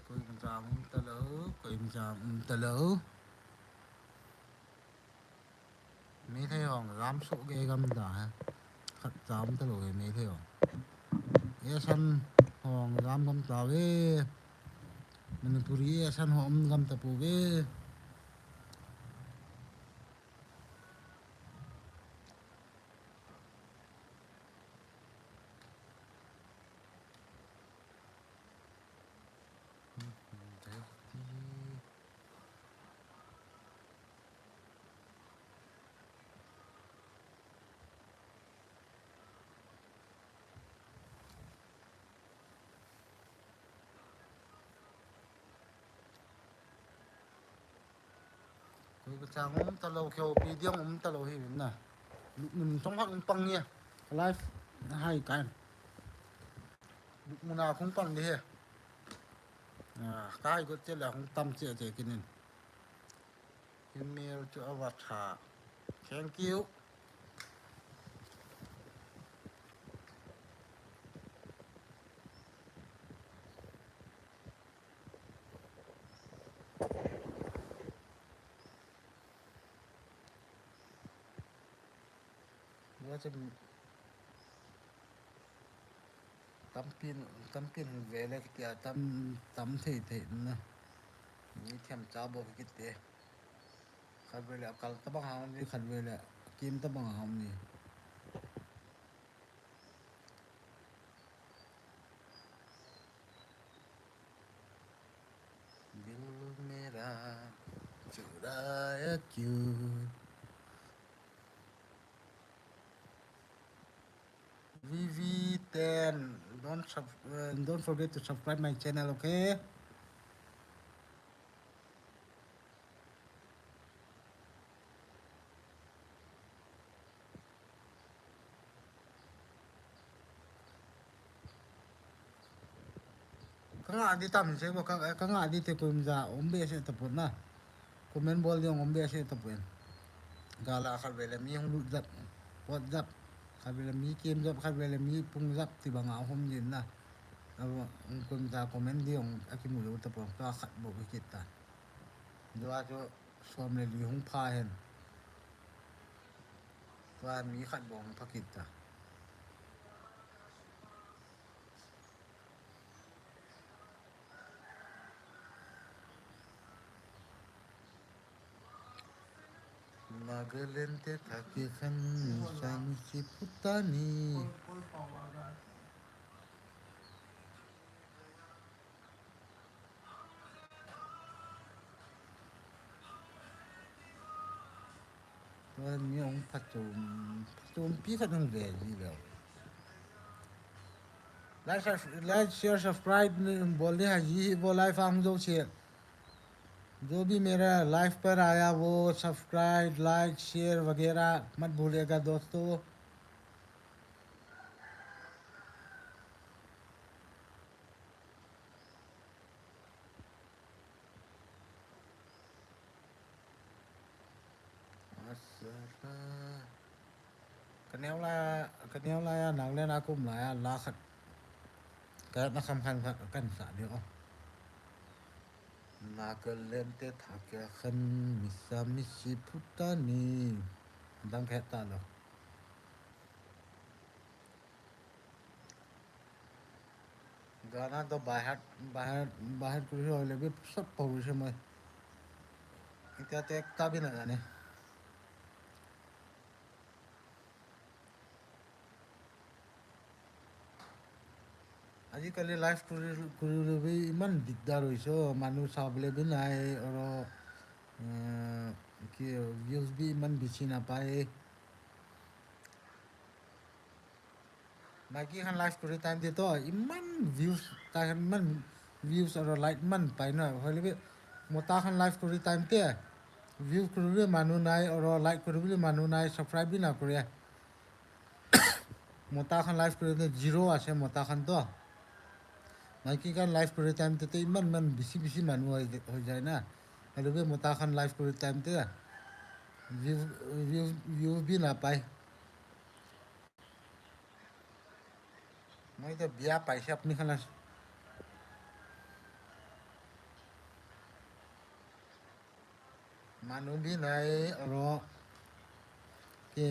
coi mình chạm tờ lỡ coi mình chạm tờ lỡ thấy không dám số ghê găm đã khát dám tao lỗi mấy thấy không e san hong dám găm tao về mình turi e san hom găm tao về cái trang tao lâu kêu video tao lâu hi nè mình trong mắt bằng nha live hay cái lúc nào không bằng đi cái có thể là không tâm chuyện gì cái nên email to avatar thank you nó sẽ tắm pin về lại cái tắm thì nèนี่เทียมจ้าบอกกิเตะขัดเวลากัลตะบังหามนี่ขัดเวลากิมตะบังหามนี่ดิลเมราจูดายคิวVV10 don't forget to subscribe my channel okay kanga di tam se bo kanga di te kum za ombe se tapon na comment bol yung ombe se tapon gala khal vele mi hung zap pot zap khal vele mi kim zap khal vele mi pung zap ti banga hom yin na abo kum za comment di yung akimu lu tapon ka khat bo ki ta dwa jo som le li hung pha hen wa mi khat bo hung phakit ta Nagaland te thakikan sang si putani tuan yung patum pi kan ng veggie daw like share subscribe बोले हाजी वो live हम जो भी मेरा live पर आया वो subscribe like share वगैरह मत भूलिएगा दोस्तों Kenew la ya nang len akum la ya la khat ka na kham khan kan sa dio Nagaland te thakikan misami si putani dang kheta lo गाना तो बाहर बाहर बाहर कुछ हो लेकिन सब पहुँचे मैं इतना तो एक भी ना जाने आजिकाली लाइफ कुरिले भी इमान दिगदार होइसो मानु साबले भी नाय और कि व्यूज भी इमान बेची ना पाए बाकी खान लाइफ कुरि टाइम दे तो इमान व्यूज ताकन मन व्यूज और लाइक मन पाइ ना होले भी मोता खान लाइफ कुरि टाइम ते व्यू कुरिले मानु नाय और लाइक कुरिले मानु नाय सब्सक्राइब भी ना करे मोता खान लाइफ कुरि जीरो आसे मोता खान तो बाकी खान लाइफ कुरि टाइम ते इमान बिसी मानु हो जाए ना हेलो भी मोता खान लाइफ कुरि टाइम ते व्यू भी ना पाए मैं तो बिया पैसे अपनी खाना मानु भी नहीं और ते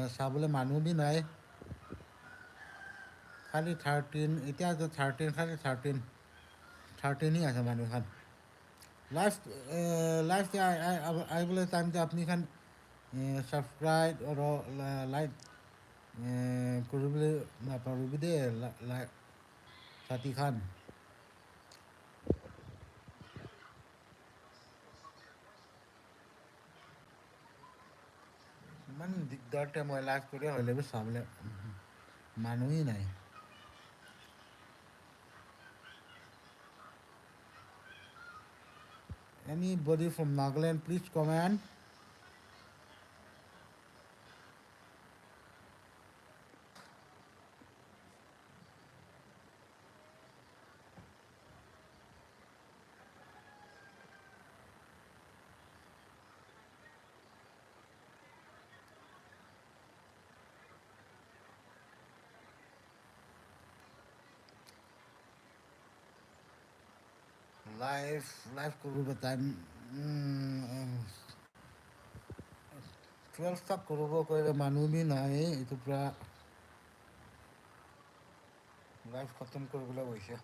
साबले मानू भी नाही खाली 13 इतिहास 13 खाली 13 ही आहे मानू खान लाइफ ते आई बोले टाइम ते अपनी खान सब्सक्राइब और लाइक कुरुबले ना पारुबी दे लाइक साथी खानมันदिक्कत है मैं लाइफ को रे हले भी सामने मानू ही नहीं anybody from Nagaland please comment live को भी बताएं 12 तक करोगे कोई मानू भी नहीं itu पूरा लाइफ खत्म कर बोला वैसे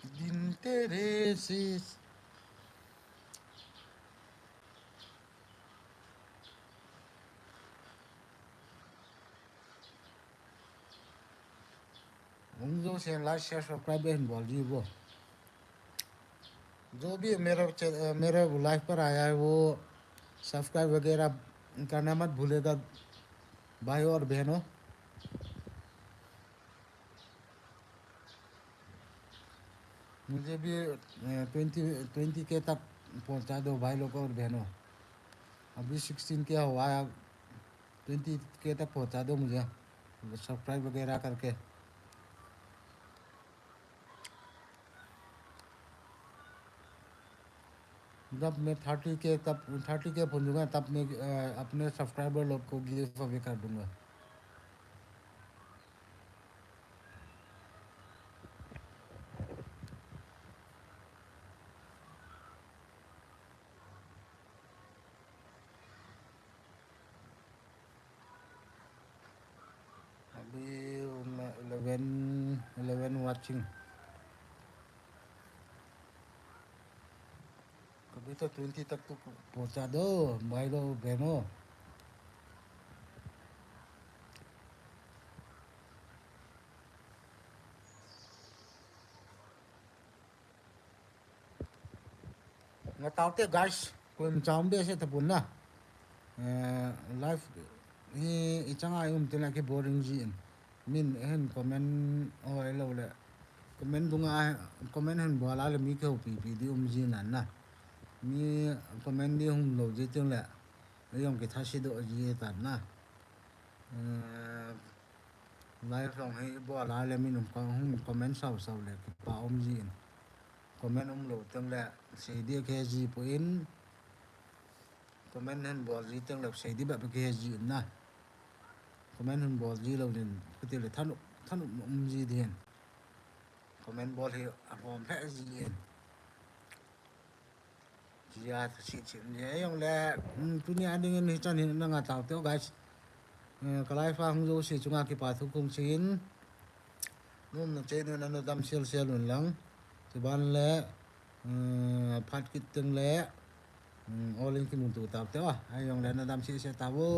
दिन तेरे से हम जो से लाइक शेयर सब्सक्राइब बहन बोल जी वो जो भी मेरे लाइफ पर आया है वो सब्सक्राइब वगैरह करना मत भूलेगा भाई और बहनों मुझे भी 20 के तक पहुंचा दो भाई लोग और बहनों अभी 16 क्या हुआ है 20 के तक पहुंचा दो मुझे सब्सक्राइब वगैरह करके जब मैं 30 के पहुंचूंगा तब मैं अपने सब्सक्राइबर लोग को गिव अवे कर दूंगा अभी 11 वाचिंग कभी तो 20 तक तो पहुंचा दो भाई लोग बहनों ngataute guys kun chambe se tapun na life hi ichanga tena ke boring jin min hen comment oi lo le comment dunga comment hen bola le mi ke pi di jin nan na mi comment di lo je chung le yong ke thashi do ji tan na life long hi bola le min comment sau le pa jin comment lo chung le se di ke ji point comment hen bol ji teng lộc sei di ba ke ji na comment hen bol ji lo den ke te le than ji den comment bol hi a bom phe ji den ji ya chi ne yong le tu ni an ding ni chan ni na tao teo guys ka lai fa hung jo si chunga ki pa thu kum chin num na che na na dam sel lun lang ti ban le phat kit teng le all in ki mun tu tao teo ai yong le na dam si se tao